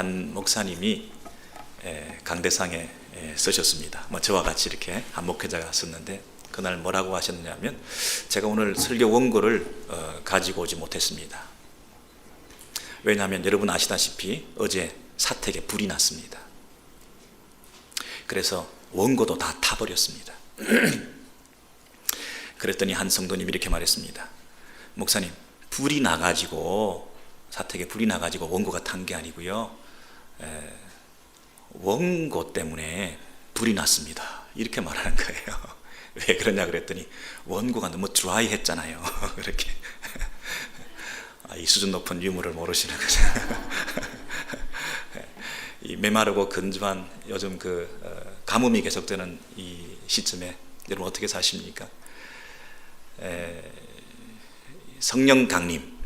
한 목사님이 강대상에 쓰셨습니다. 저와 같이 이렇게 한 목회자가 썼는데 그날 뭐라고 하셨냐면, 제가 오늘 설교 원고를 가지고 오지 못했습니다. 왜냐하면 여러분 아시다시피 어제 사택에 불이 났습니다. 그래서 원고도 다 타버렸습니다. 그랬더니 한 성도님이 이렇게 말했습니다. 목사님, 불이 나가지고, 사택에 불이 나가지고 원고가 탄 게 아니고요, 원고 때문에 불이 났습니다. 이렇게 말하는 거예요. 왜 그러냐 그랬더니 원고가 너무 드라이했잖아요. 그렇게. 이 수준 높은 유머를 모르시는 거죠. 이 메마르고 건조한 요즘 가뭄이 계속되는 이 시점에 여러분 어떻게 사십니까? 성령 강림,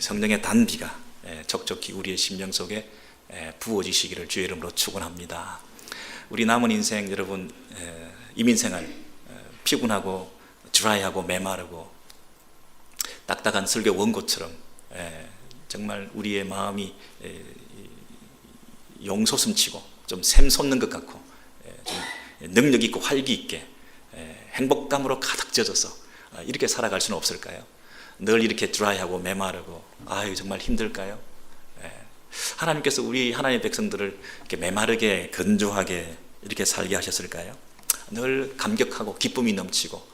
성령의 단비가 촉촉히 우리의 심령 속에 부어지시기를 주의 이름으로 축원합니다. 우리 남은 인생 여러분, 이민생활 피곤하고 드라이하고 메마르고 딱딱한 설교 원고처럼 정말 우리의 마음이 용솟음치고 좀 샘솟는 것 같고 좀 능력 있고 활기 있게 행복감으로 가득 젖어서 이렇게 살아갈 수는 없을까요? 늘 이렇게 드라이하고 메마르고 정말 힘들까요? 하나님께서 우리 하나님의 백성들을 이렇게 메마르게 건조하게 이렇게 살게 하셨을까요? 늘 감격하고 기쁨이 넘치고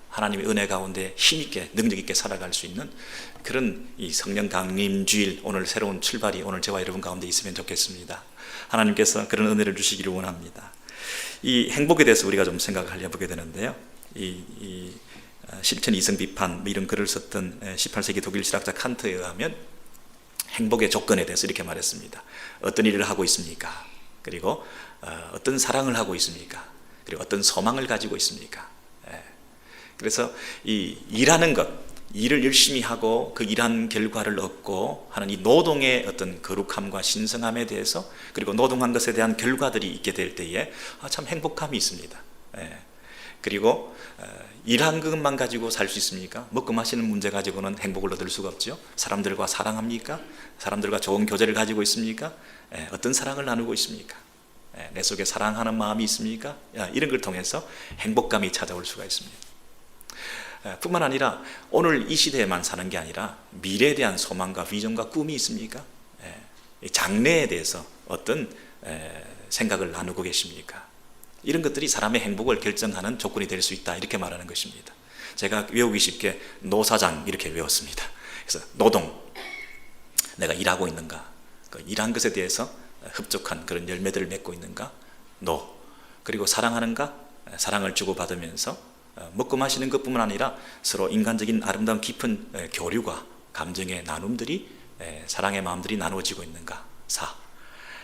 하나님의 은혜 가운데 힘있게 능력있게 살아갈 수 있는 그런 이 성령 강림 주일, 오늘 새로운 출발이 오늘 저와 여러분 가운데 있으면 좋겠습니다. 하나님께서 그런 은혜를 주시기를 원합니다. 이 행복에 대해서 우리가 좀 생각을 해보게 되는데요, 이 실천 이성 비판 이런 글을 썼던 18세기 독일 실학자 칸트에 의하면 행복의 조건에 대해서 이렇게 말했습니다. 어떤 일을 하고 있습니까? 그리고 어떤 사랑을 하고 있습니까? 그리고 어떤 소망을 가지고 있습니까? 그래서 이 일하는 것, 일을 열심히 하고 그 일한 결과를 얻고 하는 이 노동의 어떤 거룩함과 신성함에 대해서, 그리고 노동한 것에 대한 결과들이 있게 될 때에 참 행복감이 있습니다. 그리고 일한 것만 가지고 살 수 있습니까? 먹고 마시는 문제 가지고는 행복을 얻을 수가 없죠. 사람들과 사랑합니까? 사람들과 좋은 교제를 가지고 있습니까? 어떤 사랑을 나누고 있습니까? 내 속에 사랑하는 마음이 있습니까? 이런 걸 통해서 행복감이 찾아올 수가 있습니다. 뿐만 아니라 오늘 이 시대에만 사는 게 아니라 미래에 대한 소망과 비전과 꿈이 있습니까? 장래에 대해서 어떤 생각을 나누고 계십니까? 이런 것들이 사람의 행복을 결정하는 조건이 될 수 있다, 이렇게 말하는 것입니다. 제가 외우기 쉽게 노사장 이렇게 외웠습니다. 그래서 노동, 내가 일하고 있는가, 일한 것에 대해서 흡족한 그런 열매들을 맺고 있는가. 노, 그리고 사랑하는가, 사랑을 주고받으면서 먹고 마시는 것뿐만 아니라 서로 인간적인 아름다운 깊은 교류가, 감정의 나눔들이, 사랑의 마음들이 나누어지고 있는가. 사,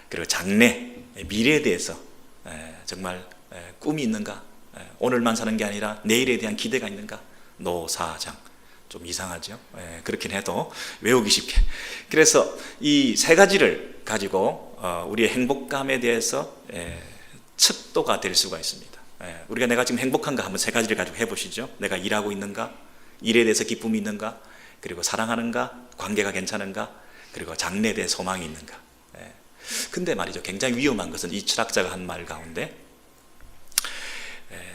그리고 장래, 미래에 대해서 정말 꿈이 있는가, 오늘만 사는 게 아니라 내일에 대한 기대가 있는가. 노사장. 좀 이상하죠? 그렇긴 해도 외우기 쉽게. 그래서 이 세 가지를 가지고 우리의 행복감에 대해서 척도가 될 수가 있습니다. 우리가 내가 지금 행복한가 한번 세 가지를 가지고 해보시죠. 내가 일하고 있는가, 일에 대해서 기쁨이 있는가, 그리고 사랑하는가, 관계가 괜찮은가, 그리고 장래에 대해 소망이 있는가. 근데 말이죠, 굉장히 위험한 것은 이 철학자가 한 말 가운데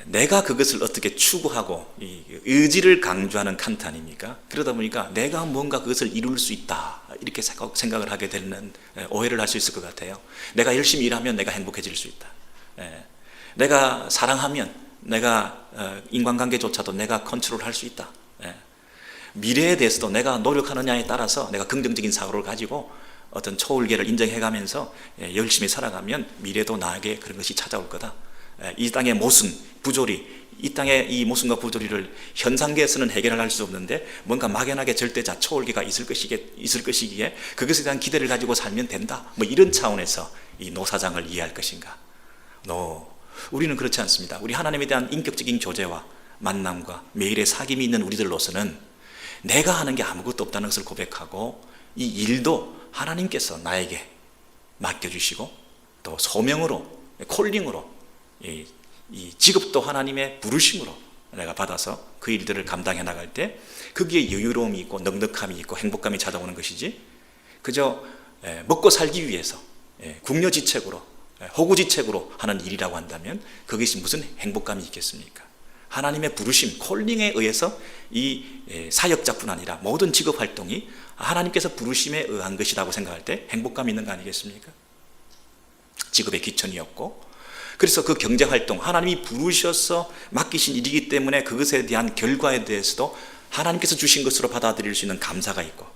내가 그것을 어떻게 추구하고 이 의지를 강조하는 칸트 아닙니까? 그러다 보니까 내가 뭔가 그것을 이룰 수 있다, 이렇게 생각을 하게 되는 오해를 할 수 있을 것 같아요. 내가 열심히 일하면 내가 행복해질 수 있다. 내가 사랑하면 내가 인간관계조차도 내가 컨트롤할 수 있다. 미래에 대해서도 내가 노력하느냐에 따라서 내가 긍정적인 사고를 가지고 어떤 초월계를 인정해가면서 열심히 살아가면 미래도 나에게 그런 것이 찾아올 거다. 이 땅의 모순, 부조리, 이 땅의 이 모순과 부조리를 현상계에서는 해결할 수 없는데 뭔가 막연하게 절대자, 초월계가 있을 것이기에 그것에 대한 기대를 가지고 살면 된다. 이런 차원에서 이 노사장을 이해할 것인가? 우리는 그렇지 않습니다. 우리 하나님에 대한 인격적인 교제와 만남과 매일의 사귐이 있는 우리들로서는 내가 하는 게 아무것도 없다는 것을 고백하고, 이 일도 하나님께서 나에게 맡겨주시고 또 소명으로, 콜링으로, 이 직업도 하나님의 부르심으로 내가 받아서 그 일들을 감당해 나갈 때 거기에 여유로움이 있고 넉넉함이 있고 행복감이 찾아오는 것이지, 그저 먹고 살기 위해서 궁여지책으로 호구지책으로 하는 일이라고 한다면 그것이 무슨 행복감이 있겠습니까? 하나님의 부르심, 콜링에 의해서 이 사역자뿐 아니라 모든 직업 활동이 하나님께서 부르심에 의한 것이라고 생각할 때 행복감이 있는 거 아니겠습니까? 직업의 기천이었고, 그래서 그 경제활동, 하나님이 부르셔서 맡기신 일이기 때문에 그것에 대한 결과에 대해서도 하나님께서 주신 것으로 받아들일 수 있는 감사가 있고,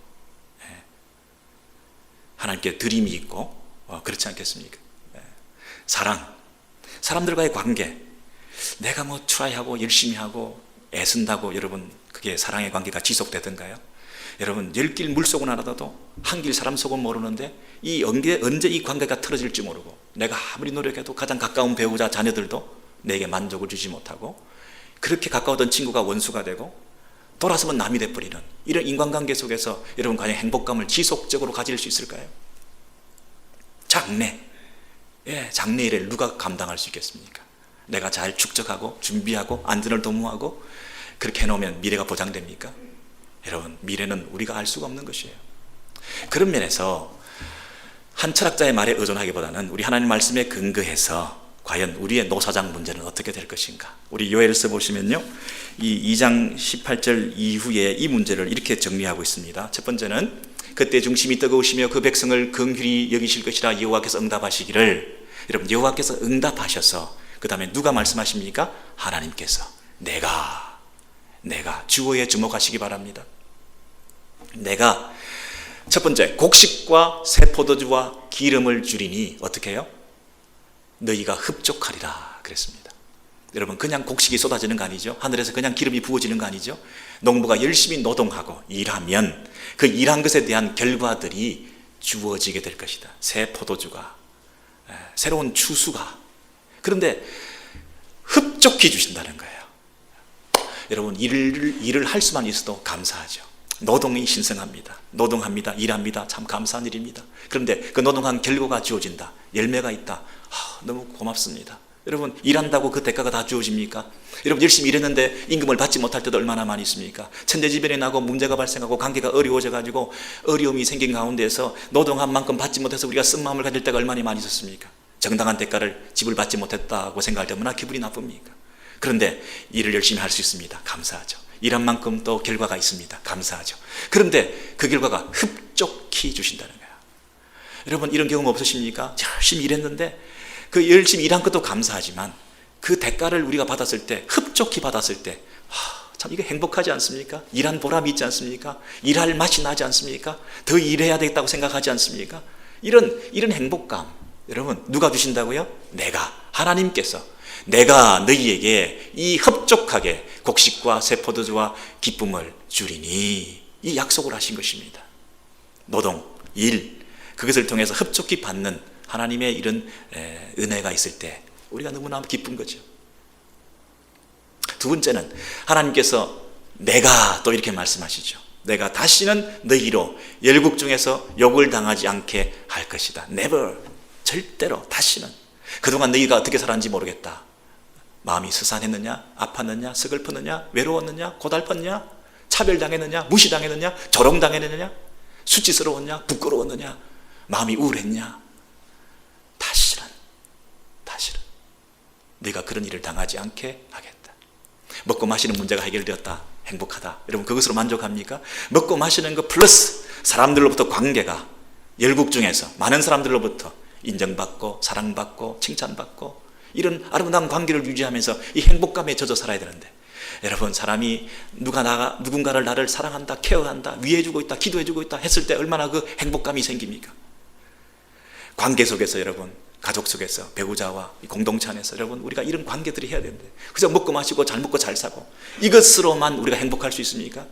하나님께 드림이 있고, 그렇지 않겠습니까? 사랑, 사람들과의 관계, 내가 뭐 트라이하고 열심히 하고 애쓴다고 여러분 그게 사랑의 관계가 지속되던가요? 여러분 10길 물속은 알아도 한 길 사람 속은 모르는데 언제 이 관계가 틀어질지 모르고, 내가 아무리 노력해도 가장 가까운 배우자 자녀들도 내게 만족을 주지 못하고, 그렇게 가까웠던 친구가 원수가 되고 돌아서면 남이 돼버리는 이런 인간관계 속에서 여러분 과연 행복감을 지속적으로 가질 수 있을까요? 장래일을 누가 감당할 수 있겠습니까? 내가 잘 축적하고 준비하고 안전을 도모하고 그렇게 해놓으면 미래가 보장됩니까? 여러분, 미래는 우리가 알 수가 없는 것이에요. 그런 면에서 한 철학자의 말에 의존하기보다는 우리 하나님 말씀에 근거해서 과연 우리의 노사장 문제는 어떻게 될 것인가? 우리 요엘서 보시면요, 이 2장 18절 이후에 이 문제를 이렇게 정리하고 있습니다. 첫 번째는 그때 중심이 뜨거우시며 그 백성을 긍휼히 여기실 것이라 여호와께서 응답하시기를. 여러분, 여호와께서 응답하셔서 그 다음에 누가 말씀하십니까? 하나님께서 내가 주어에 주목하시기 바랍니다. 내가 첫 번째, 곡식과 새 포도주와 기름을 주리니 어떻게 해요? 너희가 흡족하리라 그랬습니다. 여러분, 그냥 곡식이 쏟아지는 거 아니죠? 하늘에서 그냥 기름이 부어지는 거 아니죠? 농부가 열심히 노동하고 일하면 그 일한 것에 대한 결과들이 주어지게 될 것이다. 새 포도주가, 새로운 추수가. 그런데 흡족히 주신다는 거예요. 여러분, 일을 할 수만 있어도 감사하죠. 노동이 신성합니다. 노동합니다. 일합니다. 참 감사한 일입니다. 그런데 그 노동한 결과가 주어진다. 열매가 있다. 너무 고맙습니다. 여러분, 일한다고 그 대가가 다 주어집니까? 여러분, 열심히 일했는데 임금을 받지 못할 때도 얼마나 많이 있습니까? 천재지변이 나고 문제가 발생하고 관계가 어려워져 가지고 어려움이 생긴 가운데서 노동한 만큼 받지 못해서 우리가 쓴 마음을 가질 때가 얼마나 많이 있었습니까? 정당한 대가를 지불 받지 못했다고 생각할 때 얼마나 기분이 나쁩니까? 그런데 일을 열심히 할 수 있습니다. 감사하죠. 일한 만큼 또 결과가 있습니다. 감사하죠. 그런데 그 결과가 흡족히 주신다는 거예요. 여러분, 이런 경험 없으십니까? 열심히 일했는데 그 열심히 일한 것도 감사하지만 그 대가를 우리가 받았을 때, 흡족히 받았을 때, 참 이게 행복하지 않습니까? 일한 보람이 있지 않습니까? 일할 맛이 나지 않습니까? 더 일해야 되겠다고 생각하지 않습니까? 이런 행복감, 여러분, 누가 주신다고요? 하나님께서 내가 너희에게 이 흡족하게 곡식과 새 포도주와 기쁨을 주리니, 이 약속을 하신 것입니다. 노동, 일, 그것을 통해서 흡족히 받는 하나님의 이런 은혜가 있을 때 우리가 너무나 기쁜 거죠. 두 번째는 하나님께서 내가 또 이렇게 말씀하시죠. 내가 다시는 너희로 열국 중에서 욕을 당하지 않게 할 것이다. Never, 절대로 다시는. 그동안 너희가 어떻게 살았는지 모르겠다. 마음이 스산했느냐, 아팠느냐, 서글펐느냐, 외로웠느냐, 고달팠느냐, 차별당했느냐, 무시당했느냐, 조롱당했느냐, 수치스러웠냐, 부끄러웠느냐, 마음이 우울했냐. 다시는 네가 그런 일을 당하지 않게 하겠다. 먹고 마시는 문제가 해결되었다. 행복하다. 여러분, 그것으로 만족합니까? 먹고 마시는 것 플러스 사람들로부터 관계가, 열국 중에서 많은 사람들로부터 인정받고 사랑받고 칭찬받고 이런 아름다운 관계를 유지하면서 이 행복감에 젖어 살아야 되는데, 여러분, 사람이 누군가를 나를 사랑한다, 케어한다, 위해주고 있다, 기도해주고 있다 했을 때 얼마나 그 행복감이 생깁니까? 관계 속에서, 여러분, 가족 속에서, 배우자와 공동체 안에서, 여러분, 우리가 이런 관계들이 해야 되는데, 그래서 먹고 마시고 잘 먹고 잘 사고 이것으로만 우리가 행복할 수 있습니까?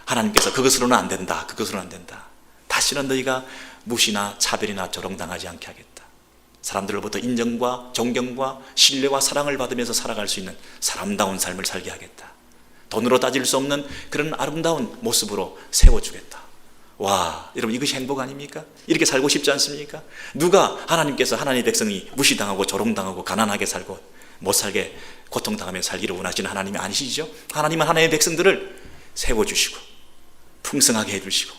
하나님께서 그것으로는 안 된다, 그것으로는 안 된다. 다시는 너희가 무시나 차별이나 조롱당하지 않게 하겠다. 사람들로부터 인정과 존경과 신뢰와 사랑을 받으면서 살아갈 수 있는 사람다운 삶을 살게 하겠다. 돈으로 따질 수 없는 그런 아름다운 모습으로 세워주겠다. 와, 여러분, 이것이 행복 아닙니까? 이렇게 살고 싶지 않습니까? 누가 하나님께서 하나님의 백성이 무시당하고 조롱당하고 가난하게 살고 못 살게 고통당하며 살기를 원하시는 하나님이 아니시죠? 하나님은 하나님의 백성들을 세워주시고 풍성하게 해주시고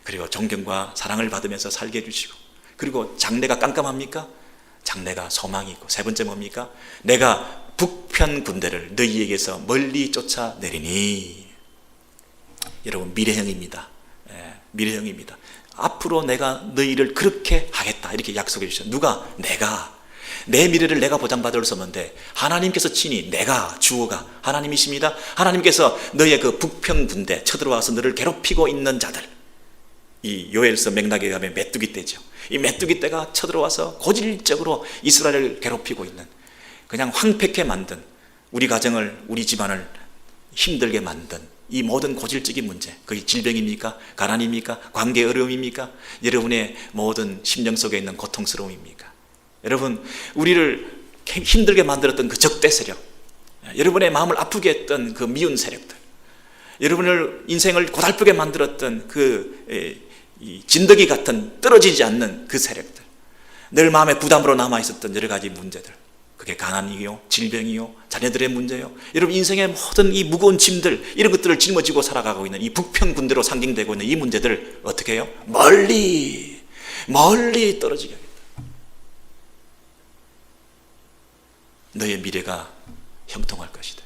그리고 존경과 사랑을 받으면서 살게 해주시고, 그리고 장래가 깜깜합니까? 장래가 소망이 있고, 세 번째 뭡니까? 내가 북편 군대를 너희에게서 멀리 쫓아내리니. 여러분, 미래형입니다. 미래형입니다. 앞으로 내가 너희를 그렇게 하겠다 이렇게 약속해 주셨어요. 누가? 내가. 내 미래를 내가 보장받을 수 없는데 하나님께서 친히, 내가 주어가 하나님이십니다. 하나님께서 너희의 그 북편 군대 쳐들어와서 너를 괴롭히고 있는 자들, 이 요엘서 맥락에 가면 메뚜기 떼죠. 이 메뚜기 떼가 쳐들어와서 고질적으로 이스라엘을 괴롭히고 있는, 그냥 황폐케 만든, 우리 가정을, 우리 집안을 힘들게 만든 이 모든 고질적인 문제, 그게 질병입니까? 가난입니까? 관계 어려움입니까? 여러분의 모든 심령 속에 있는 고통스러움입니까? 여러분, 우리를 힘들게 만들었던 그 적대 세력, 여러분의 마음을 아프게 했던 그 미운 세력들, 여러분을 인생을 고달프게 만들었던 그 진드기 같은 떨어지지 않는 그 세력들, 늘 마음의 부담으로 남아있었던 여러 가지 문제들, 그게 가난이요, 질병이요, 자녀들의 문제요, 여러분 인생의 모든 이 무거운 짐들, 이런 것들을 짊어지고 살아가고 있는 이 북편 군대로 상징되고 있는 이 문제들을 어떻게 해요? 멀리 떨어지게 하겠다. 너의 미래가 형통할 것이다.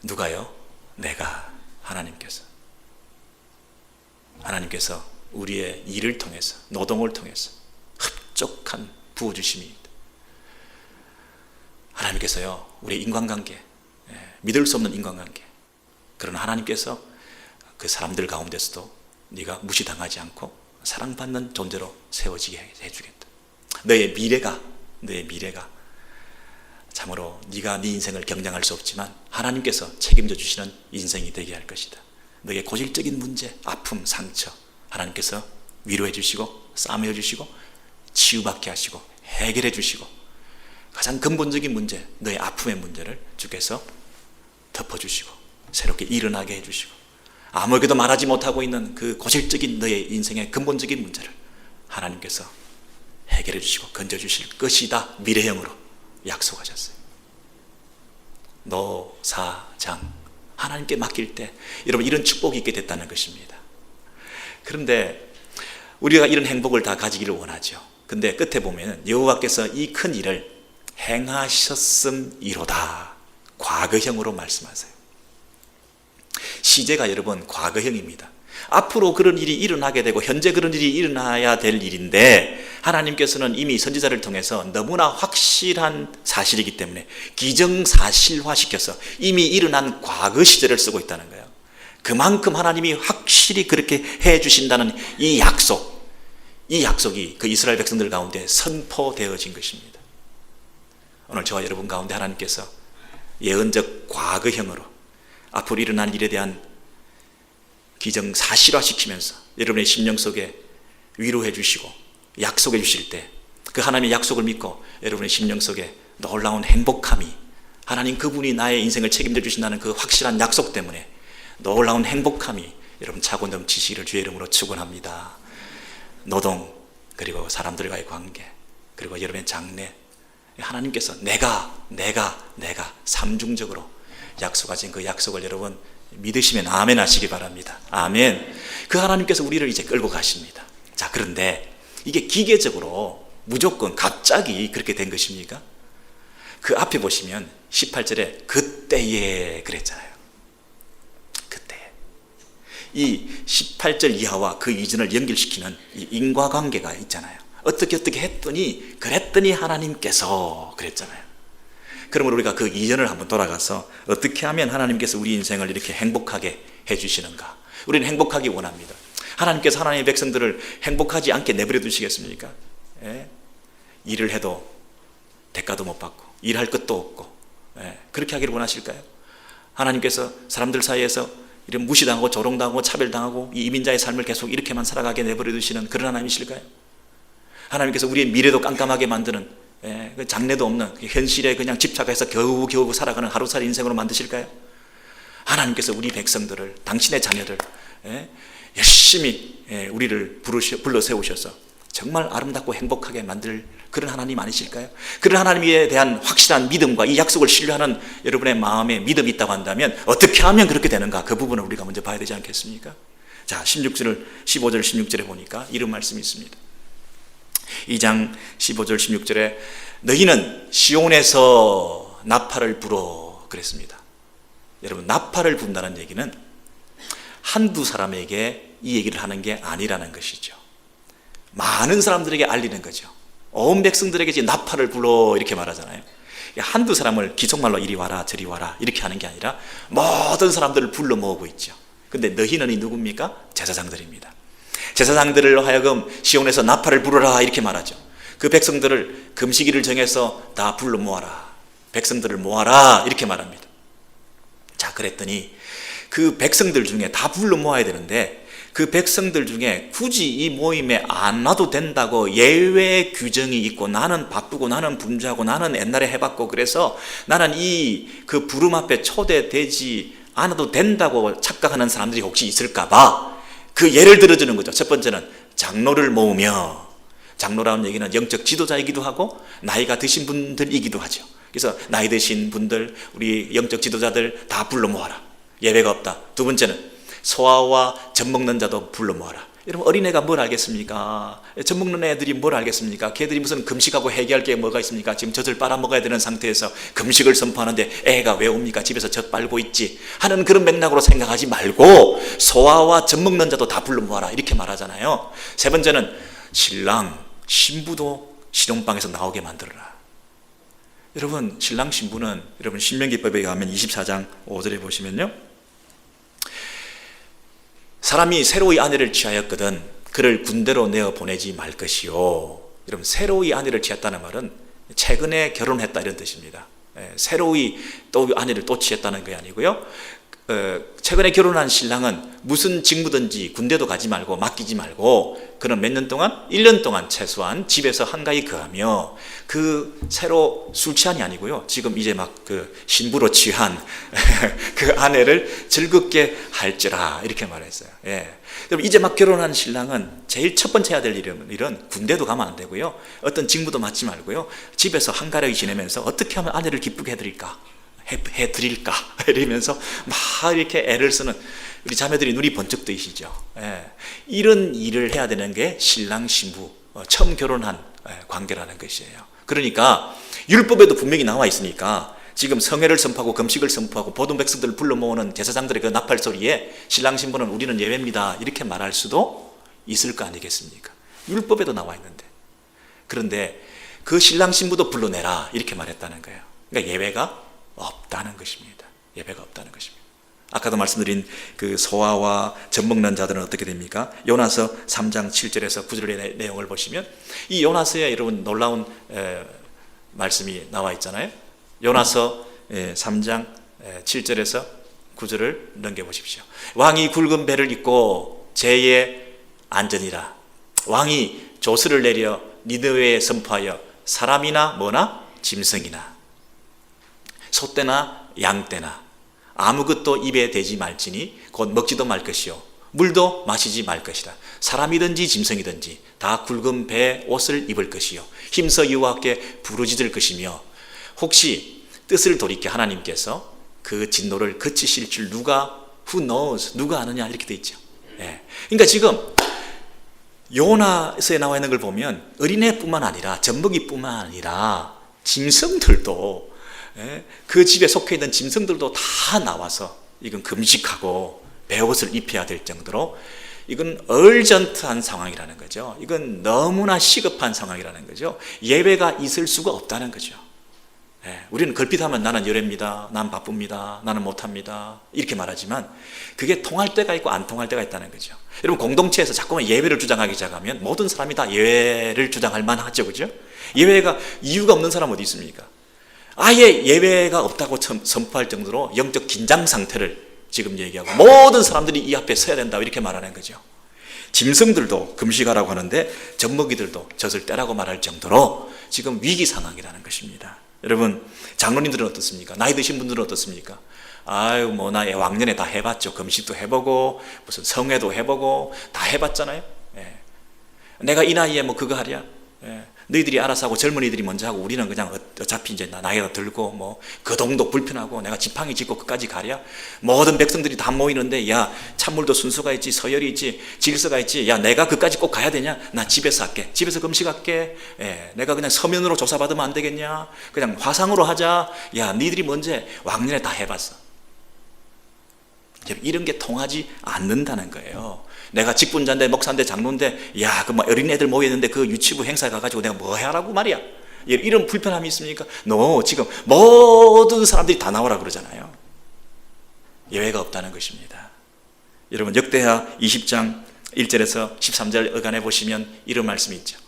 누가요? 내가. 하나님께서 우리의 일을 통해서, 노동을 통해서 흡족한 부어주심입니다. 하나님께서요, 우리의 인간관계, 믿을 수 없는 인간관계, 그러나 하나님께서 그 사람들 가운데서도 네가 무시당하지 않고 사랑받는 존재로 세워지게 해주겠다. 너의 미래가 참으로 네가 네 인생을 경량할 수 없지만 하나님께서 책임져 주시는 인생이 되게 할 것이다. 너의 고질적인 문제, 아픔, 상처, 하나님께서 위로해 주시고 싸매어 주시고 치유받게 하시고 해결해 주시고, 가장 근본적인 문제, 너의 아픔의 문제를 주께서 덮어주시고 새롭게 일어나게 해주시고, 아무에게도 말하지 못하고 있는 그 고질적인 너의 인생의 근본적인 문제를 하나님께서 해결해 주시고 건져 주실 것이다. 미래형으로 약속하셨어요. 노사장, 하나님께 맡길 때 여러분 이런 축복이 있게 됐다는 것입니다. 그런데 우리가 이런 행복을 다 가지기를 원하죠. 근데 끝에 보면 여호와께서 이 큰 일을 행하셨음이로다, 과거형으로 말씀하세요. 시제가 여러분 과거형입니다. 앞으로 그런 일이 일어나게 되고 현재 그런 일이 일어나야 될 일인데, 하나님께서는 이미 선지자를 통해서 너무나 확실한 사실이기 때문에 기정사실화시켜서 이미 일어난 과거 시제를 쓰고 있다는 거예요. 그만큼 하나님이 확실히 그렇게 해주신다는 이 약속이 그 이스라엘 백성들 가운데 선포되어진 것입니다. 오늘 저와 여러분 가운데 하나님께서 예언적 과거형으로 앞으로 일어날 일에 대한 기정사실화시키면서 여러분의 심령 속에 위로해 주시고 약속해 주실 때, 그 하나님의 약속을 믿고 여러분의 심령 속에 놀라운 행복함이, 하나님 그분이 나의 인생을 책임져 주신다는 그 확실한 약속 때문에 놀라운 행복함이 여러분 차고 넘치시기를 주의 이름으로 축원합니다. 노동, 그리고 사람들과의 관계, 그리고 여러분의 장래, 하나님께서 내가 삼중적으로 약속하신 그 약속을 여러분 믿으시면 아멘 하시기 바랍니다. 아멘. 그 하나님께서 우리를 이제 끌고 가십니다. 자, 그런데 이게 기계적으로 무조건 갑자기 그렇게 된 것입니까? 그 앞에 보시면 18절에 그때에 그랬잖아요. 그때. 이 18절 이하와 그 이전을 연결시키는 이 인과관계가 있잖아요. 어떻게 했더니 그랬더니 하나님께서 그랬잖아요. 그러면 우리가 그 이전을 한번 돌아가서 어떻게 하면 하나님께서 우리 인생을 이렇게 행복하게 해주시는가? 우리는 행복하기 원합니다. 하나님께서 하나님의 백성들을 행복하지 않게 내버려 두시겠습니까? 일을 해도 대가도 못 받고 일할 것도 없고, 그렇게 하기를 원하실까요? 하나님께서 사람들 사이에서 이런 무시당하고 조롱당하고 차별당하고 이 이민자의 삶을 계속 이렇게만 살아가게 내버려 두시는 그런 하나님이실까요? 하나님께서 우리의 미래도 깜깜하게 만드는, 장래도 없는 현실에 그냥 집착해서 겨우겨우 살아가는 하루살이 인생으로 만드실까요? 하나님께서 우리 백성들을, 당신의 자녀를 열심히 우리를 불러 세우셔서 정말 아름답고 행복하게 만들 그런 하나님 아니실까요? 그런 하나님에 대한 확실한 믿음과 이 약속을 신뢰하는 여러분의 마음에 믿음이 있다고 한다면 어떻게 하면 그렇게 되는가? 그 부분을 우리가 먼저 봐야 되지 않겠습니까? 자, 15절 16절에 보니까 이런 말씀이 있습니다. 2장 15절 16절에 너희는 시온에서 나팔을 불어 그랬습니다. 여러분, 나팔을 분다는 얘기는 한두 사람에게 이 얘기를 하는 게 아니라는 것이죠. 많은 사람들에게 알리는 거죠. 온 백성들에게 이제 나팔을 불러 이렇게 말하잖아요. 한두 사람을 기속말로 이리 와라 저리 와라 이렇게 하는 게 아니라 모든 사람들을 불러 모으고 있죠. 근데 너희는 이 누굽니까? 제사장들입니다. 제사장들을 하여금 시온에서 나팔을 불어라 이렇게 말하죠. 그 백성들을 금식일을 정해서 다 불러 모아라, 백성들을 모아라 이렇게 말합니다. 자, 그랬더니 그 백성들 중에 다 불러 모아야 되는데 그 백성들 중에 굳이 이 모임에 안 와도 된다고 예외 규정이 있고 나는 바쁘고 나는 분주하고 나는 옛날에 해봤고 그래서 나는 이 그 부름 앞에 초대되지 않아도 된다고 착각하는 사람들이 혹시 있을까 봐 그 예를 들어주는 거죠. 첫 번째는 장로를 모으며, 장로라는 얘기는 영적 지도자이기도 하고 나이가 드신 분들이기도 하죠. 그래서 나이 드신 분들, 우리 영적 지도자들 다 불러 모아라. 예외가 없다. 두 번째는 소아와 젖 먹는 자도 불러 모아라. 여러분, 어린애가 뭘 알겠습니까? 젖 먹는 애들이 뭘 알겠습니까? 걔들이 무슨 금식하고 해결할 게 뭐가 있습니까? 지금 젖을 빨아먹어야 되는 상태에서 금식을 선포하는데 애가 왜 옵니까? 집에서 젖 빨고 있지 하는 그런 맥락으로 생각하지 말고 소아와 젖 먹는 자도 다 불러 모아라 이렇게 말하잖아요. 세 번째는 신랑, 신부도 신혼방에서 나오게 만들어라. 여러분, 신랑 신부는 여러분 신명기법에 가면 24장 5절에 보시면요, 사람이 새로이 아내를 취하였거든 그를 군대로 내어 보내지 말 것이요. 여러분, 새로이 아내를 취했다는 말은 최근에 결혼했다 이런 뜻입니다. 새로이 또 아내를 또 취했다는 게 아니고요, 최근에 결혼한 신랑은 무슨 직무든지 군대도 가지 말고 맡기지 말고 그는 몇 년 동안? 1년 동안 최소한 집에서 한가히 거하며 그 새로 술 취한이 아니고요, 지금 이제 막 그 신부로 취한 그 아내를 즐겁게 할지라 이렇게 말했어요. 예. 이제 막 결혼한 신랑은 제일 첫 번째 해야 될 일은 군대도 가면 안 되고요, 어떤 직무도 맡지 말고요, 집에서 한가하게 지내면서 어떻게 하면 아내를 기쁘게 해드릴까 이러면서 막 이렇게 애를 쓰는 우리 자매들이 눈이 번쩍 뜨이시죠. 예. 이런 일을 해야 되는 게 신랑 신부 처음 결혼한 관계라는 것이에요. 그러니까 율법에도 분명히 나와 있으니까 지금 성회를 선포하고 금식을 선포하고 모든 백성들을 불러 모으는 제사장들의 그 나팔 소리에 신랑 신부는 우리는 예외입니다 이렇게 말할 수도 있을 거 아니겠습니까? 율법에도 나와 있는데. 그런데 그 신랑 신부도 불러내라 이렇게 말했다는 거예요. 그러니까 예외가 없다는 것입니다. 예배가 없다는 것입니다. 아까도 말씀드린 그 소아와 젖 먹는 자들은 어떻게 됩니까? 요나서 3장 7절에서 9절의 내용을 보시면 이 요나서에 여러분 놀라운 말씀이 나와 있잖아요. 요나서 3장 7절에서 9절을 넘겨보십시오. 왕이 굵은 배를 입고 제에 앉으니라. 왕이 조서를 내려 니느웨에 선포하여 사람이나 뭐나 짐승이나 소떼나 양떼나 아무것도 입에 대지 말지니 곧 먹지도 말 것이요 물도 마시지 말 것이라. 사람이든지 짐승이든지 다 굵은 배 옷을 입을 것이요 힘써 여호와께 부르짖을 것이며 혹시 뜻을 돌이켜 하나님께서 그 진노를 그치실 줄 who knows, 누가 아느냐 이렇게 돼 있죠. 예. 그러니까 지금 요나서에 나와 있는 걸 보면 어린애뿐만 아니라 젖먹이뿐만 아니라 짐승들도, 그 집에 속해 있는 짐승들도 다 나와서 이건 금식하고 베옷을 입혀야 될 정도로 이건 얼전트한 상황이라는 거죠. 이건 너무나 시급한 상황이라는 거죠. 예외가 있을 수가 없다는 거죠. 우리는 걸핏하면 나는 열애입니다, 난 바쁩니다, 나는 못합니다 이렇게 말하지만 그게 통할 때가 있고 안 통할 때가 있다는 거죠. 여러분, 공동체에서 자꾸만 예외를 주장하기 시작하면 모든 사람이 다 예외를 주장할 만하죠. 그죠? 예외가 이유가 없는 사람 어디 있습니까? 아예 예외가 없다고 선포할 정도로 영적 긴장 상태를 지금 얘기하고 모든 사람들이 이 앞에 서야 된다 이렇게 말하는 거죠. 짐승들도 금식하라고 하는데 젖먹이들도 젖을 떼라고 말할 정도로 지금 위기 상황이라는 것입니다. 여러분, 장로님들은 어떻습니까? 나이 드신 분들은 어떻습니까? 아유, 뭐 나 왕년에 다 해봤죠. 금식도 해보고 무슨 성회도 해보고 다 해봤잖아요. 내가 이 나이에 뭐 그거 하랴? 너희들이 알아서 하고 젊은이들이 먼저 하고 우리는 그냥 어차피 이제 나이가 들고 뭐 거동도 불편하고 내가 지팡이 짚고 끝까지 가랴? 모든 백성들이 다 모이는데 야 찬물도 순수가 있지, 서열이 있지, 질서가 있지, 야 내가 그까지 꼭 가야 되냐? 나 집에서 할게, 집에서 금식할게. 내가 그냥 서면으로 조사받으면 안 되겠냐? 그냥 화상으로 하자. 야 니들이 먼저 해. 왕년에 다 해봤어. 이런 게 통하지 않는다는 거예요. 내가 직분자인데 목사인데 장로인데 야 그 뭐 어린애들 모였는데 그 유치부 행사에 가가지고 내가 뭐 하라고 말이야. 이런 불편함이 있습니까? 지금 모든 사람들이 다 나오라 그러잖아요. 예외가 없다는 것입니다. 여러분 역대하 20장 1절에서 13절 어간에 보시면 이런 말씀이 있죠.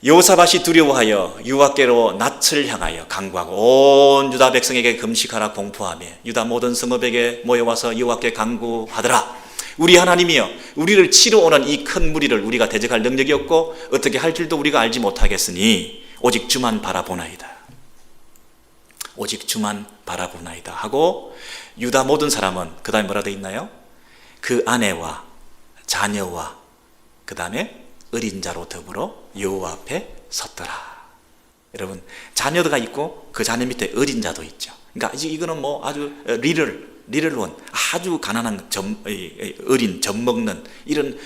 여호사밧이 두려워하여 유아께로 낯을 향하여 간구하고 온 유다 백성에게 금식하라 공포하며 유다 모든 성읍에게 모여와서 여호와께 간구하더라. 우리 하나님이여, 우리를 치러 오는 이 큰 무리를 우리가 대적할 능력이 없고 어떻게 할 줄도 우리가 알지 못하겠으니 오직 주만 바라보나이다. 오직 주만 바라보나이다 하고 유다 모든 사람은 그 다음에 뭐라 되어 있나요? 그 아내와 자녀와 그 다음에 어린 자로 더불어 여호와 앞에 섰더라. 여러분 자녀가 있고 그 자녀 밑에 어린 자도 있죠. 그러니까 이거는 뭐 아주 리를론 아주 가난한 어린 젖먹는 이런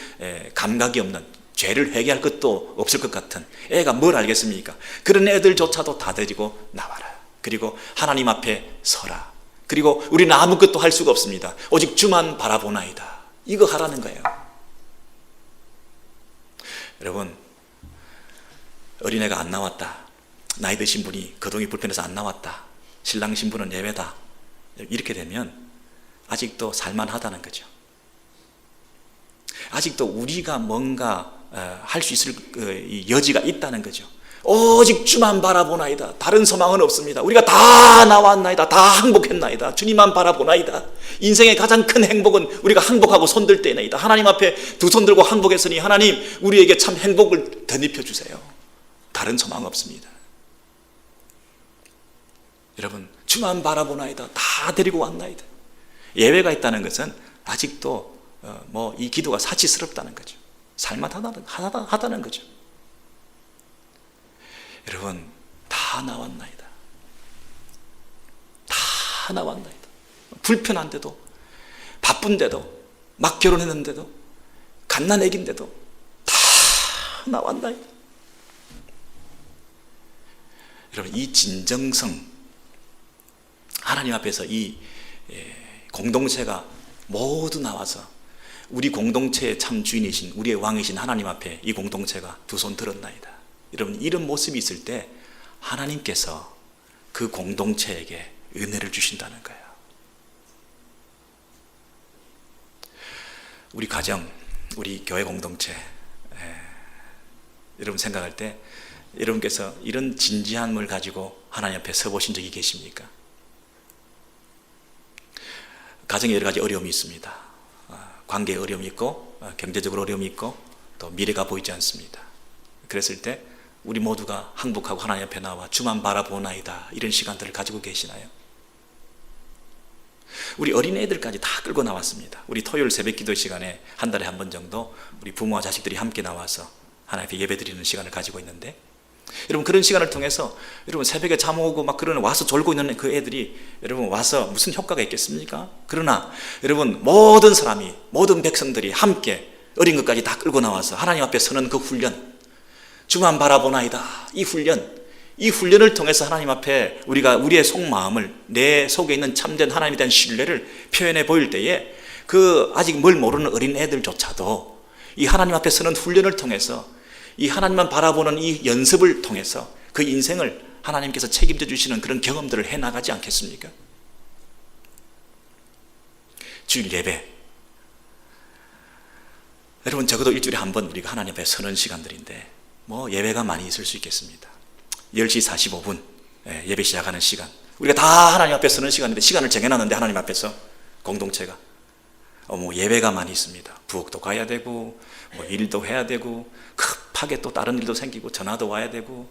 감각이 없는 죄를 회개할 것도 없을 것 같은 애가 뭘 알겠습니까? 그런 애들조차도 다 데리고 나와라. 그리고 하나님 앞에 서라. 그리고 우리는 아무것도 할 수가 없습니다. 오직 주만 바라보나이다. 이거 하라는 거예요. 여러분 어린애가 안 나왔다. 나이 드신 분이 거동이 불편해서 안 나왔다. 신랑 신부는 예외다. 이렇게 되면 아직도 살만하다는 거죠. 아직도 우리가 뭔가 할 수 있을 여지가 있다는 거죠. 오직 주만 바라보나이다. 다른 소망은 없습니다. 우리가 다 나왔나이다. 다 항복했나이다. 주님만 바라보나이다. 인생의 가장 큰 행복은 우리가 항복하고 손들 때나이다. 하나님 앞에 두 손 들고 항복했으니 하나님 우리에게 참 행복을 덧입혀 주세요. 다른 소망 없습니다. 여러분 주만 바라보나이다. 다 데리고 왔나이다. 예외가 있다는 것은 아직도 이 기도가 사치스럽다는 거죠. 살만하다는 거죠. 여러분 다 나왔나이다. 다 나왔나이다. 불편한데도 바쁜데도 막 결혼했는데도 갓난애기인데도 다 나왔나이다. 여러분 이 진정성 하나님 앞에서 이 공동체가 모두 나와서 우리 공동체의 참 주인이신 우리의 왕이신 하나님 앞에 이 공동체가 두 손 들었나이다. 여러분 이런 모습이 있을 때 하나님께서 그 공동체에게 은혜를 주신다는 거예요. 우리 가정, 우리 교회 공동체 여러분 생각할 때 여러분께서 이런 진지함을 가지고 하나님 앞에 서보신 적이 계십니까? 가정에 여러 가지 어려움이 있습니다. 관계에 어려움이 있고 경제적으로 어려움이 있고 또 미래가 보이지 않습니다. 그랬을 때 우리 모두가 항복하고 하나님 앞에 나와 주만 바라보나이다 이런 시간들을 가지고 계시나요? 우리 어린애들까지 다 끌고 나왔습니다. 우리 토요일 새벽 기도 시간에 한 달에 한 번 정도 우리 부모와 자식들이 함께 나와서 하나님 앞에 예배 드리는 시간을 가지고 있는데 여러분 그런 시간을 통해서 여러분 새벽에 잠 오고 막 그런 와서 졸고 있는 그 애들이 여러분 와서 무슨 효과가 있겠습니까? 그러나 여러분 모든 사람이 모든 백성들이 함께 어린 것까지 다 끌고 나와서 하나님 앞에 서는 그 훈련 주만 바라보나이다 이 훈련을 통해서 하나님 앞에 우리가 우리의 속마음을 내 속에 있는 참된 하나님에 대한 신뢰를 표현해 보일 때에 그 아직 뭘 모르는 어린 애들조차도 이 하나님 앞에 서는 훈련을 통해서 이 하나님만 바라보는 이 연습을 통해서 그 인생을 하나님께서 책임져 주시는 그런 경험들을 해나가지 않겠습니까? 주일 예배 여러분 적어도 일주일에 한 번 우리가 하나님 앞에 서는 시간들인데 예배가 많이 있을 수 있겠습니다. 10시 45분 예배 시작하는 시간 우리가 다 하나님 앞에 서는 시간인데 시간을 정해놨는데 하나님 앞에서 공동체가 예배가 많이 있습니다. 부엌도 가야 되고 일도 해야 되고 급하게 또 다른 일도 생기고 전화도 와야 되고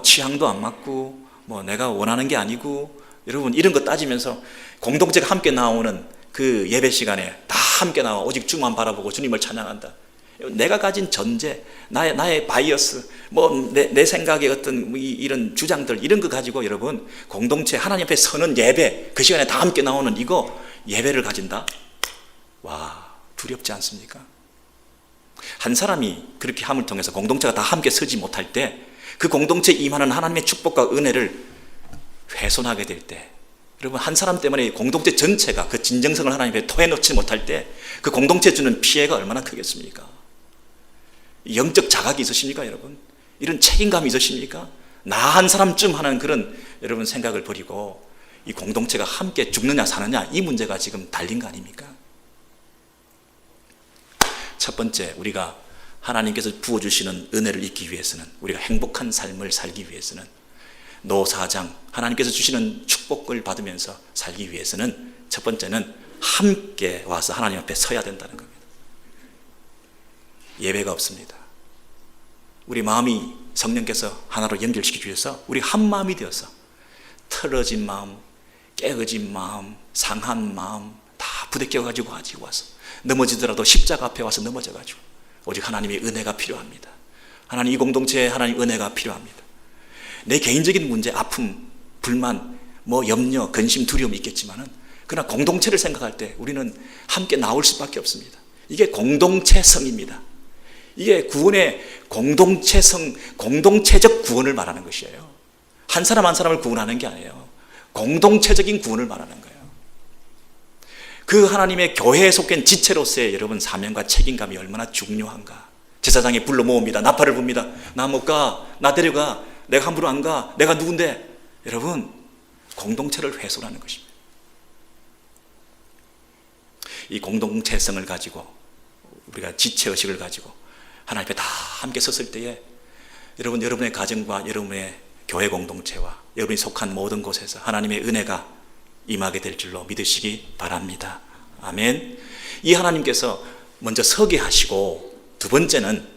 취향도 안 맞고 내가 원하는 게 아니고 여러분 이런 거 따지면서 공동체가 함께 나오는 그 예배 시간에 다 함께 나와 오직 주만 바라보고 주님을 찬양한다. 내가 가진 전제, 나의 바이어스, 내 생각의 어떤 이런 주장들, 이런 거 가지고 여러분, 공동체 하나님 앞에 서는 예배, 그 시간에 다 함께 나오는 이거 예배를 가진다? 와, 두렵지 않습니까? 한 사람이 그렇게 함을 통해서 공동체가 다 함께 서지 못할 때, 그 공동체에 임하는 하나님의 축복과 은혜를 훼손하게 될 때, 여러분, 한 사람 때문에 공동체 전체가 그 진정성을 하나님 앞에 토해놓지 못할 때 그 공동체에 주는 피해가 얼마나 크겠습니까? 영적 자각이 있으십니까, 여러분? 이런 책임감이 있으십니까? 나 한 사람쯤 하는 그런 여러분 생각을 버리고 이 공동체가 함께 죽느냐 사느냐, 이 문제가 지금 달린 거 아닙니까? 첫 번째, 우리가 하나님께서 부어주시는 은혜를 잊기 위해서는, 우리가 행복한 삶을 살기 위해서는, 노사장, 하나님께서 주시는 축복을 받으면서 살기 위해서는 첫 번째는 함께 와서 하나님 앞에 서야 된다는 겁니다. 예배가 없습니다. 우리 마음이 성령께서 하나로 연결시켜 주셔서 우리 한 마음이 되어서 틀어진 마음, 깨어진 마음, 상한 마음 다 부대껴 가지고 와서 넘어지더라도 십자가 앞에 와서 넘어져 가지고 오직 하나님의 은혜가 필요합니다. 하나님, 이 공동체에 하나님 은혜가 필요합니다. 내 개인적인 문제, 아픔, 불만, 염려, 근심, 두려움이 있겠지만은, 그러나 공동체를 생각할 때 우리는 함께 나올 수밖에 없습니다. 이게 공동체성입니다. 이게 구원의 공동체성, 공동체적 구원을 말하는 것이에요. 한 사람 한 사람을 구원하는 게 아니에요. 공동체적인 구원을 말하는 거예요. 그 하나님의 교회에 속한 지체로서의 여러분 사명과 책임감이 얼마나 중요한가. 제사장이 불러 모읍니다. 나팔을 붑니다. 나 못 가, 나 데려가, 내가 함부로 안 가, 내가 누군데. 여러분, 공동체를 훼손하는 것입니다. 이 공동체성을 가지고, 우리가 지체의식을 가지고 하나님 앞에 다 함께 섰을 때에 여러분, 여러분의 가정과 여러분의 교회 공동체와 여러분이 속한 모든 곳에서 하나님의 은혜가 임하게 될 줄로 믿으시기 바랍니다. 아멘. 이 하나님께서 먼저 서게 하시고, 두 번째는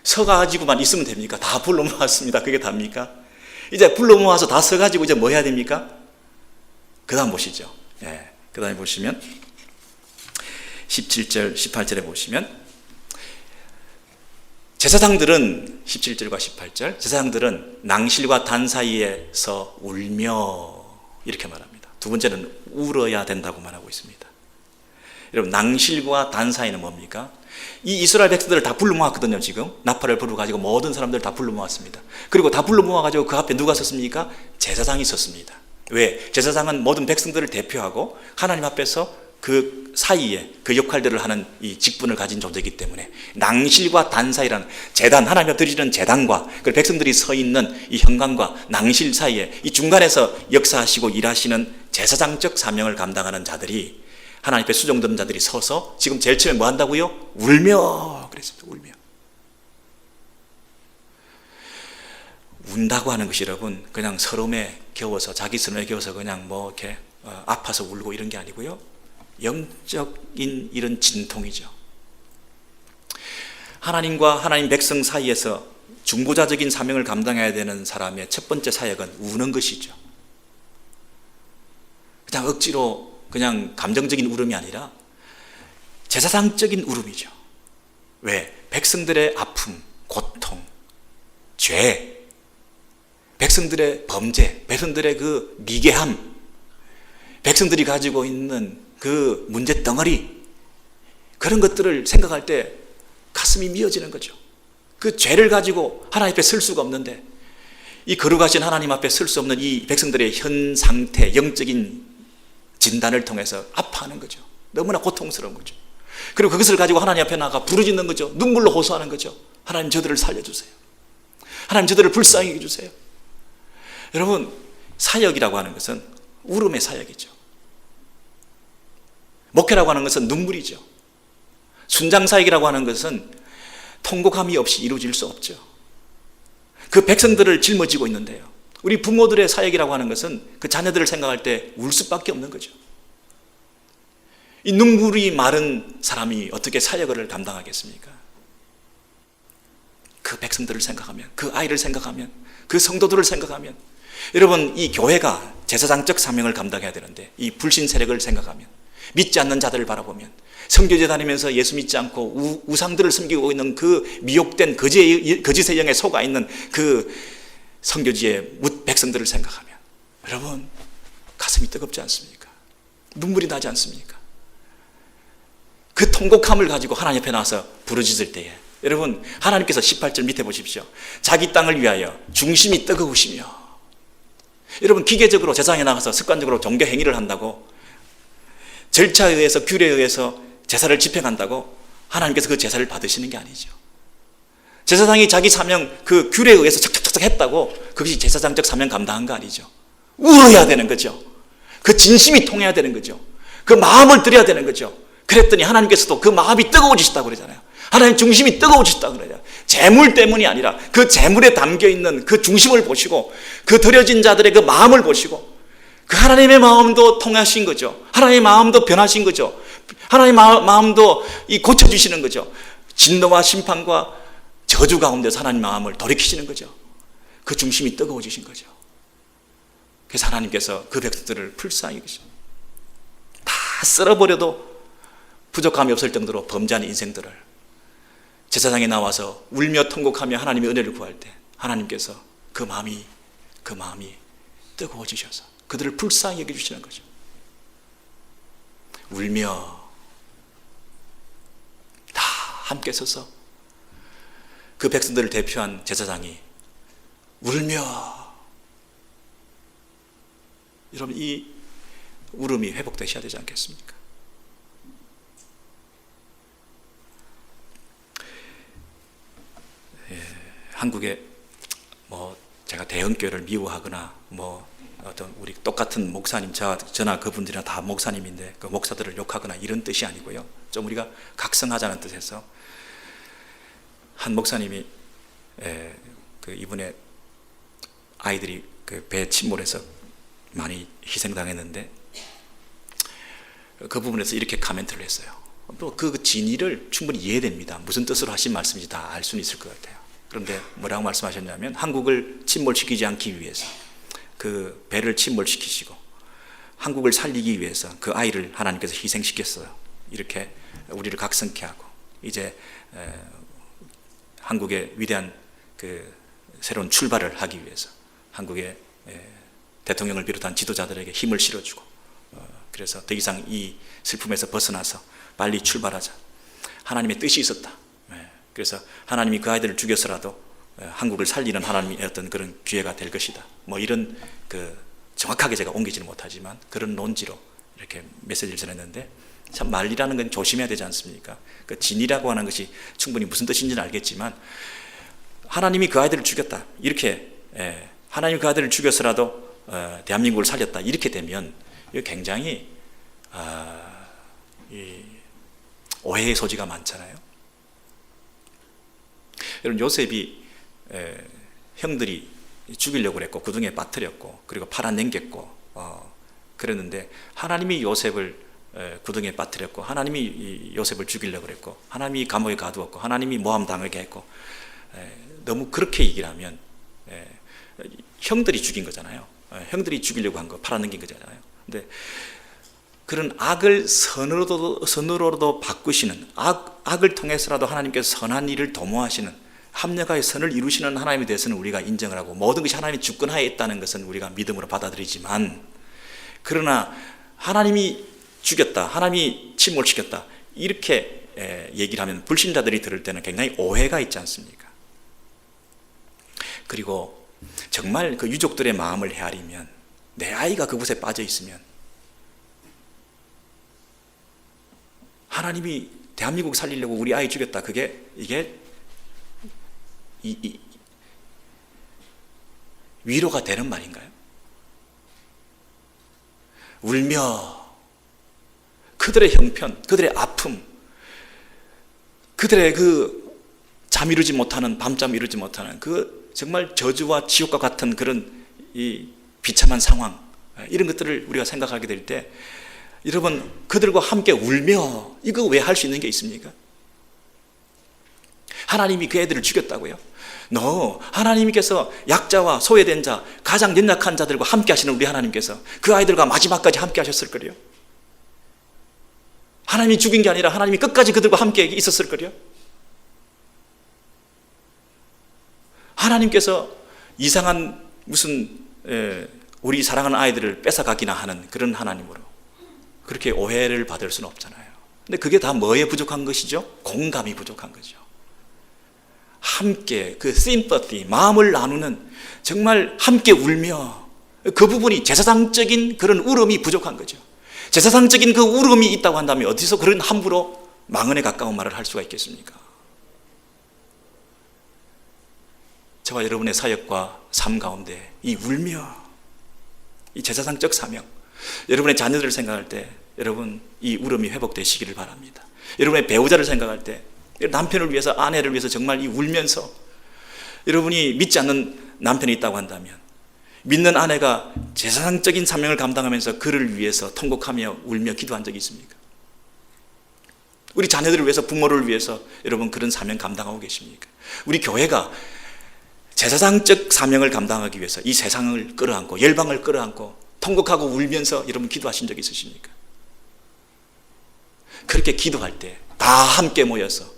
서가지고만 있으면 됩니까? 다 불러 모았습니다. 그게 답니까? 이제 불러 모아서 다 서가지고 이제 뭐 해야 됩니까? 그 다음 보시죠. 그 다음에 보시면 17절, 18절에 보시면 제사장들은 17절과 18절, 제사장들은 낭실과 단 사이에서 울며 이렇게 말합니다. 두 번째는 울어야 된다고 말하고 있습니다. 여러분, 낭실과 단 사이는 뭡니까? 이 이스라엘 백성들을 다 불러 모았거든요. 지금 나팔을 불어가지고 모든 사람들 다 불러 모았습니다. 그리고 다 불러 모아가지고 그 앞에 누가 섰습니까? 제사장이 섰습니다. 왜? 제사장은 모든 백성들을 대표하고 하나님 앞에서 그 사이에 그 역할들을 하는 이 직분을 가진 존재이기 때문에 낭실과 단 사이라는 제단, 하나님 앞에 드리는 제단과 그 백성들이 서 있는 이 현관과 낭실 사이에 이 중간에서 역사하시고 일하시는 제사장적 사명을 감당하는 자들이, 하나님 앞에 수종드는 자들이 서서 지금 제일 처음에 뭐 한다고요? 울며 그랬습니다. 울며. 운다고 하는 것이 여러분 그냥 서름에 겨워서, 자기 서름에 겨워서 그냥 이렇게 아파서 울고 이런 게 아니고요, 영적인 이런 진통이죠. 하나님과 하나님 백성 사이에서 중보자적인 사명을 감당해야 되는 사람의 첫 번째 사역은 우는 것이죠. 그냥 억지로 그냥 감정적인 울음이 아니라 제사장적인 울음이죠. 왜? 백성들의 아픔, 고통, 죄, 백성들의 범죄, 백성들의 그 미개함, 백성들이 가지고 있는 그 문제 덩어리, 그런 것들을 생각할 때 가슴이 미어지는 거죠. 그 죄를 가지고 하나님 앞에 설 수가 없는데, 이 거룩하신 하나님 앞에 설 수 없는 이 백성들의 현 상태, 영적인 진단을 통해서 아파하는 거죠. 너무나 고통스러운 거죠. 그리고 그것을 가지고 하나님 앞에 나가 부르짖는 거죠. 눈물로 호소하는 거죠. 하나님, 저들을 살려주세요. 하나님, 저들을 불쌍히 해주세요. 여러분, 사역이라고 하는 것은 울음의 사역이죠. 목회라고 하는 것은 눈물이죠. 순장사역이라고 하는 것은 통곡함이 없이 이루어질 수 없죠. 그 백성들을 짊어지고 있는데요, 우리 부모들의 사역이라고 하는 것은 그 자녀들을 생각할 때 울 수밖에 없는 거죠. 이 눈물이 마른 사람이 어떻게 사역을 감당하겠습니까? 그 백성들을 생각하면, 그 아이를 생각하면, 그 성도들을 생각하면, 여러분, 이 교회가 제사장적 사명을 감당해야 되는데 이 불신 세력을 생각하면, 믿지 않는 자들을 바라보면, 선교제 다니면서 예수 믿지 않고 우상들을 섬기고 있는 그 미혹된 거짓의 영에 속아 있는 그 선교지의 백성들을 생각하면 여러분 가슴이 뜨겁지 않습니까? 눈물이 나지 않습니까? 그 통곡함을 가지고 하나님 앞에 나와서 부르짖을 때에 여러분, 하나님께서 18절 밑에 보십시오. 자기 땅을 위하여 중심이 뜨거우시며, 여러분 기계적으로 제사장에 나가서 습관적으로 종교 행위를 한다고, 절차에 의해서 규례에 의해서 제사를 집행한다고 하나님께서 그 제사를 받으시는 게 아니죠. 제사장이 자기 사명 그 규례에 의해서 착착착착 했다고 그것이 제사장적 사명 감당한 거 아니죠. 울어야 되는 거죠. 그 진심이 통해야 되는 거죠. 그 마음을 드려야 되는 거죠. 그랬더니 하나님께서도 그 마음이 뜨거워지셨다고 그러잖아요. 하나님 중심이 뜨거워지셨다고 그러잖아요. 재물 때문이 아니라 그 재물에 담겨있는 그 중심을 보시고, 그 드려진 자들의 그 마음을 보시고, 그 하나님의 마음도 통하신 거죠. 하나님의 마음도 변하신 거죠. 하나님의 마음도 고쳐주시는 거죠. 진노와 심판과 저주 가운데서 하나님 마음을 돌이키시는 거죠. 그 중심이 뜨거워지신 거죠. 그래서 하나님께서 그 백성들을 불쌍히 여기십니다. 다 쓸어버려도 부족함이 없을 정도로 범죄한 인생들을 제사장에 나와서 울며 통곡하며 하나님의 은혜를 구할 때 하나님께서 그 마음이 뜨거워지셔서 그들을 불쌍히 여겨주시는 거죠. 울며 다 함께 서서 그 백성들을 대표한 제사장이 울며, 여러분 이 울음이 회복되셔야 되지 않겠습니까? 한국에 제가 대형교회를 미워하거나 어떤 우리 똑같은 목사님, 저나 그분들이나 다 목사님인데 그 목사들을 욕하거나 이런 뜻이 아니고요. 좀 우리가 각성하자는 뜻에서 한 목사님이 이분의 아이들이 그 배 침몰해서 많이 희생당했는데 그 부분에서 이렇게 코멘트를 했어요. 그 진의를 충분히 이해됩니다. 무슨 뜻으로 하신 말씀인지 다 알 수는 있을 것 같아요. 그런데 뭐라고 말씀하셨냐면, 한국을 침몰시키지 않기 위해서 그 배를 침몰시키시고 한국을 살리기 위해서 그 아이를 하나님께서 희생시켰어요. 이렇게 우리를 각성케 하고 이제 한국의 위대한 그 새로운 출발을 하기 위해서 한국의 대통령을 비롯한 지도자들에게 힘을 실어주고, 그래서 더 이상 이 슬픔에서 벗어나서 빨리 출발하자. 하나님의 뜻이 있었다. 그래서 하나님이 그 아이들을 죽여서라도 한국을 살리는 하나님의 어떤 그런 기회가 될 것이다. 이런 정확하게 제가 옮기지는 못하지만 그런 논지로 이렇게 메시지를 전했는데, 참 말이라는 건 조심해야 되지 않습니까? 그 진이라고 하는 것이 충분히 무슨 뜻인지는 알겠지만, 하나님이 그 아이들을 죽였다, 이렇게 하나님이 그 아이들을 죽여서라도 대한민국을 살렸다, 이렇게 되면 이거 굉장히 오해의 소지가 많잖아요. 여러분, 요셉이 형들이 죽이려고 그랬고 구덩이에 빠뜨렸고 그리고 팔아넘겼고 그랬는데, 하나님이 요셉을 구덩이에 빠뜨렸고 하나님이 요셉을 죽이려고 그랬고 하나님이 감옥에 가두었고 하나님이 모함 당하게 했고, 너무 그렇게 얘기를 하면 형들이 죽인 거잖아요. 형들이 죽이려고 한 거, 팔아넘긴 거잖아요. 근데 그런 악을 선으로도 바꾸시는, 악을 통해서라도 하나님께서 선한 일을 도모하시는, 합력하여 선을 이루시는 하나님에 대해서는 우리가 인정을 하고 모든 것이 하나님의 주권하에 있다는 것은 우리가 믿음으로 받아들이지만, 그러나 하나님이 죽였다, 하나님이 침몰시켰다, 이렇게 얘기를 하면 불신자들이 들을 때는 굉장히 오해가 있지 않습니까? 그리고 정말 그 유족들의 마음을 헤아리면, 내 아이가 그곳에 빠져 있으면 하나님이 대한민국 살리려고 우리 아이 죽였다, 이게 위로가 되는 말인가요? 울며 그들의 형편, 그들의 아픔, 그들의 그 잠 이루지 못하는, 밤잠 이루지 못하는 그 정말 저주와 지옥과 같은 그런 이 비참한 상황, 이런 것들을 우리가 생각하게 될 때, 여러분, 그들과 함께 울며, 이거 왜 할 수 있는 게 있습니까? 하나님이 그 애들을 죽였다고요? 하나님께서 약자와 소외된 자, 가장 연약한 자들과 함께 하시는 우리 하나님께서 그 아이들과 마지막까지 함께 하셨을 거예요. 하나님이 죽인 게 아니라 하나님이 끝까지 그들과 함께 있었을 거요. 하나님께서 이상한 무슨 우리 사랑하는 아이들을 뺏어가기나 하는 그런 하나님으로 그렇게 오해를 받을 수는 없잖아요. 근데 그게 다 뭐에 부족한 것이죠? 공감이 부족한 거죠. 함께 그 sympathy, 마음을 나누는, 정말 함께 울며, 그 부분이 제사상적인 그런 울음이 부족한 거죠. 제사상적인 그 울음이 있다고 한다면 어디서 그런 함부로 망언에 가까운 말을 할 수가 있겠습니까? 저와 여러분의 사역과 삶 가운데 이 울며, 이 제사상적 사명, 여러분의 자녀들을 생각할 때 여러분 이 울음이 회복되시기를 바랍니다. 여러분의 배우자를 생각할 때, 남편을 위해서, 아내를 위해서 정말 이 울면서, 여러분이 믿지 않는 남편이 있다고 한다면 믿는 아내가 제사상적인 사명을 감당하면서 그를 위해서 통곡하며 울며 기도한 적이 있습니까? 우리 자녀들을 위해서, 부모를 위해서 여러분 그런 사명 감당하고 계십니까? 우리 교회가 제사상적 사명을 감당하기 위해서 이 세상을 끌어안고 열방을 끌어안고 통곡하고 울면서 여러분 기도하신 적이 있으십니까? 그렇게 기도할 때 다 함께 모여서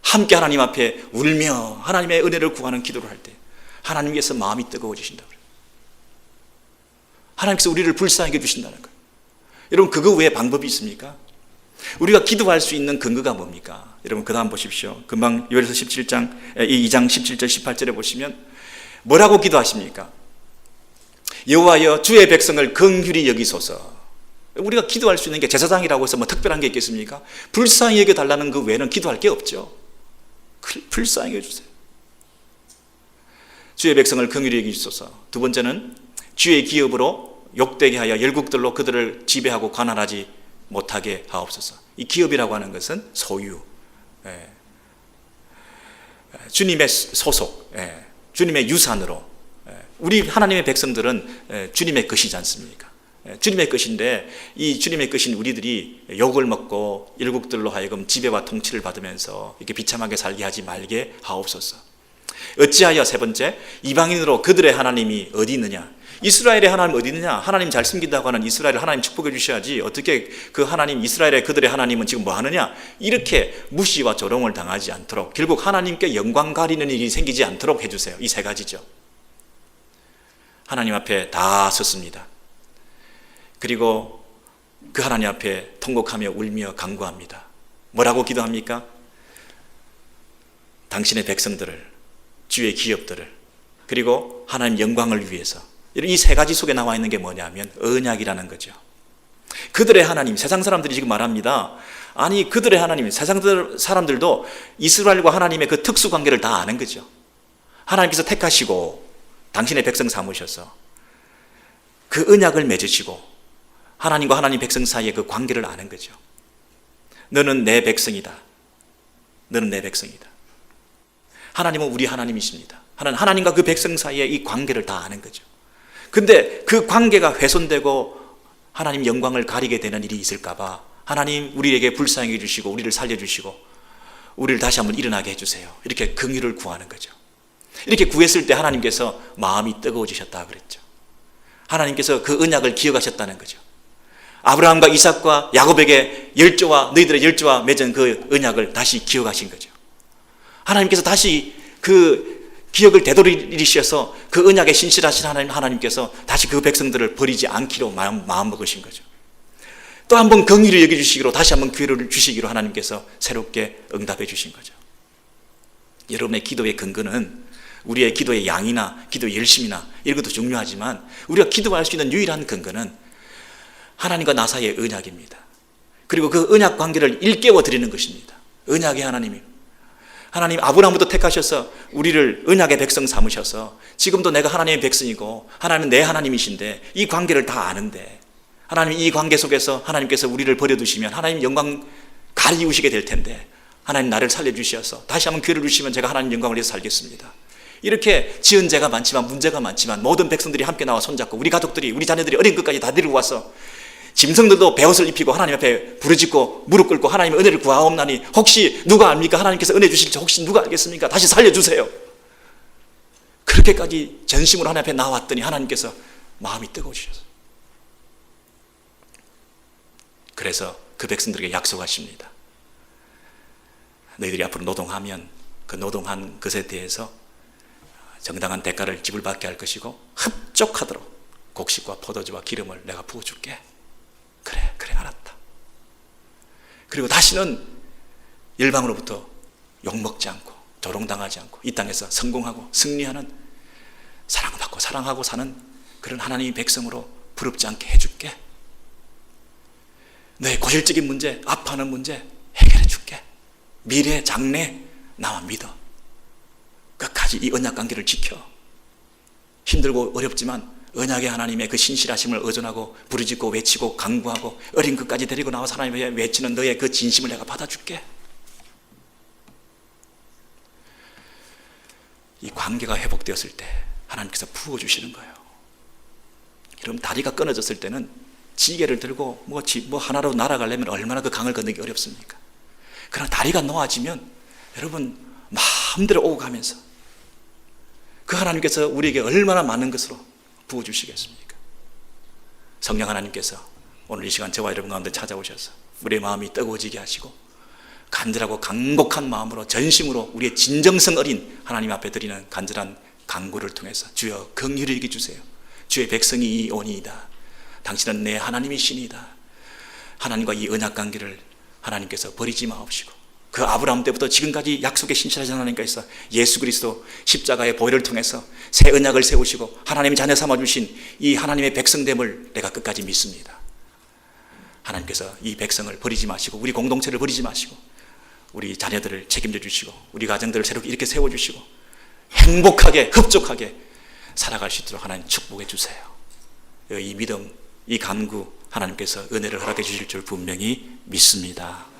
함께 하나님 앞에 울며 하나님의 은혜를 구하는 기도를 할 때 하나님께서 마음이 뜨거워지신다고 그래요. 하나님께서 우리를 불쌍하게 해주신다는 거예요. 여러분 그거 외에 방법이 있습니까? 우리가 기도할 수 있는 근거가 뭡니까? 여러분 그 다음 보십시오. 금방 요엘서 17장 2장 17절 18절에 보시면 뭐라고 기도하십니까? 여호와여 주의 백성을 긍휼히 여기소서. 우리가 기도할 수 있는 게 제사장이라고 해서 뭐 특별한 게 있겠습니까? 불쌍히 여겨달라는 그 외에는 기도할 게 없죠. 불쌍히 여겨주세요. 주의 백성을 긍휼히 여기소서. 두 번째는 주의 기업으로 욕되게 하여 열국들로 그들을 지배하고 관할하지 못하게 하옵소서. 이 기업이라고 하는 것은 소유, 주님의 소속, 주님의 유산으로, 우리 하나님의 백성들은 주님의 것이지 않습니까? 주님의 것인데 이 주님의 것인 우리들이 욕을 먹고 일국들로 하여금 지배와 통치를 받으면서 이렇게 비참하게 살게 하지 말게 하옵소서. 어찌하여 세 번째, 이방인으로 그들의 하나님이 어디 있느냐? 이스라엘의 하나님 어디 있느냐? 하나님 잘 숨긴다고 하는 이스라엘 하나님 축복해 주셔야지 어떻게 그 하나님, 이스라엘의 그들의 하나님은 지금 뭐 하느냐? 이렇게 무시와 조롱을 당하지 않도록, 결국 하나님께 영광 가리는 일이 생기지 않도록 해주세요. 이 세 가지죠. 하나님 앞에 다 섰습니다. 그리고 그 하나님 앞에 통곡하며 울며 간구합니다. 뭐라고 기도합니까? 당신의 백성들을, 주의 기업들을, 그리고 하나님 영광을 위해서. 이 세 가지 속에 나와 있는 게 뭐냐면 언약이라는 거죠. 그들의 하나님, 세상 사람들이 지금 말합니다. 아니 그들의 하나님, 세상 사람들도 이스라엘과 하나님의 그 특수관계를 다 아는 거죠. 하나님께서 택하시고 당신의 백성 삼으셔서 그 언약을 맺으시고 하나님과 하나님 백성 사이의 그 관계를 아는 거죠. 너는 내 백성이다. 너는 내 백성이다. 하나님은 우리 하나님이십니다. 하나님과 그 백성 사이의 이 관계를 다 아는 거죠. 근데 그 관계가 훼손되고 하나님 영광을 가리게 되는 일이 있을까 봐 하나님 우리에게 불쌍히 해주시고 우리를 살려주시고 우리를 다시 한번 일어나게 해주세요. 이렇게 긍휼을 구하는 거죠. 이렇게 구했을 때 하나님께서 마음이 뜨거워지셨다 그랬죠. 하나님께서 그 언약을 기억하셨다는 거죠. 아브라함과 이삭과 야곱에게 열조와 너희들의 열조와 맺은 그 언약을 다시 기억하신 거죠. 하나님께서 다시 그 기억을 되돌리셔서 그 언약에 신실하신 하나님께서 다시 그 백성들을 버리지 않기로 마음 먹으신 거죠. 또 한 번 긍휼히 여겨주시기로 다시 한번 기회를 주시기로 하나님께서 새롭게 응답해 주신 거죠. 여러분의 기도의 근거는 우리의 기도의 양이나 기도의 열심이나 이런 것도 중요하지만 우리가 기도할 수 있는 유일한 근거는 하나님과 나 사이의 언약입니다. 그리고 그 언약 관계를 일깨워 드리는 것입니다. 언약의 하나님이 하나님 아브라함부터 택하셔서 우리를 언약의 백성 삼으셔서 지금도 내가 하나님의 백성이고 하나님은 내 하나님이신데 이 관계를 다 아는데 하나님 이 관계 속에서 하나님께서 우리를 버려두시면 하나님 영광 가리우시게 될 텐데 하나님 나를 살려주셔서 다시 한번 기회를 주시면 제가 하나님 영광을 위해서 살겠습니다. 이렇게 지은 죄가 많지만 문제가 많지만 모든 백성들이 함께 나와 손잡고 우리 가족들이 우리 자녀들이 어린 것까지 다 데리고 와서 짐승들도 베옷을 입히고 하나님 앞에 부르짖고 무릎 꿇고 하나님의 은혜를 구하옵나니 혹시 누가 압니까? 하나님께서 은혜 주실지 혹시 누가 알겠습니까? 다시 살려주세요. 그렇게까지 전심으로 하나님 앞에 나왔더니 하나님께서 마음이 뜨거우셔서 그래서 그 백성들에게 약속하십니다. 너희들이 앞으로 노동하면 그 노동한 것에 대해서 정당한 대가를 지불받게 할 것이고 흡족하도록 곡식과 포도주와 기름을 내가 부어줄게. 그래 알았다. 그리고 다시는 열방으로부터 욕먹지 않고 조롱당하지 않고 이 땅에서 성공하고 승리하는 사랑받고 사랑하고 사는 그런 하나님의 백성으로 부럽지 않게 해줄게. 너의 고질적인 문제, 아파하는 문제 해결해 줄게. 미래, 장래 나와 믿어. 끝까지 이 언약 관계를 지켜. 힘들고 어렵지만 언약의 하나님의 그 신실하심을 의존하고 부르짖고 외치고 간구하고 어린 것까지 데리고 나와서 하나님의 외치는 너의 그 진심을 내가 받아줄게. 이 관계가 회복되었을 때 하나님께서 부어주시는 거예요. 여러분, 다리가 끊어졌을 때는 지게를 들고 뭐 하나로 날아가려면 얼마나 그 강을 건너기 어렵습니까? 그러나 다리가 놓아지면 여러분 마음대로 오고 가면서 그 하나님께서 우리에게 얼마나 많은 것으로 부어주시겠습니까? 성령 하나님께서 오늘 이 시간 저와 여러분 가운데 찾아오셔서 우리의 마음이 뜨거워지게 하시고 간절하고 간곡한 마음으로 전심으로 우리의 진정성 어린 하나님 앞에 드리는 간절한 간구를 통해서 주여 긍휼히 여겨 주세요. 주의 백성이 오니이다. 당신은 내 하나님이시니이다. 하나님과 이 언약 관계를 하나님께서 버리지 마옵시고 그 아브라함 때부터 지금까지 약속의 신실하신 하나님께서 예수 그리스도 십자가의 보혈을 통해서 새 언약을 세우시고 하나님의 자녀 삼아주신 이 하나님의 백성됨을 내가 끝까지 믿습니다. 하나님께서 이 백성을 버리지 마시고 우리 공동체를 버리지 마시고 우리 자녀들을 책임져 주시고 우리 가정들을 새롭게 이렇게 세워주시고 행복하게 흡족하게 살아갈 수 있도록 하나님 축복해 주세요. 이 믿음, 이 간구 하나님께서 은혜를 허락해 주실 줄 분명히 믿습니다.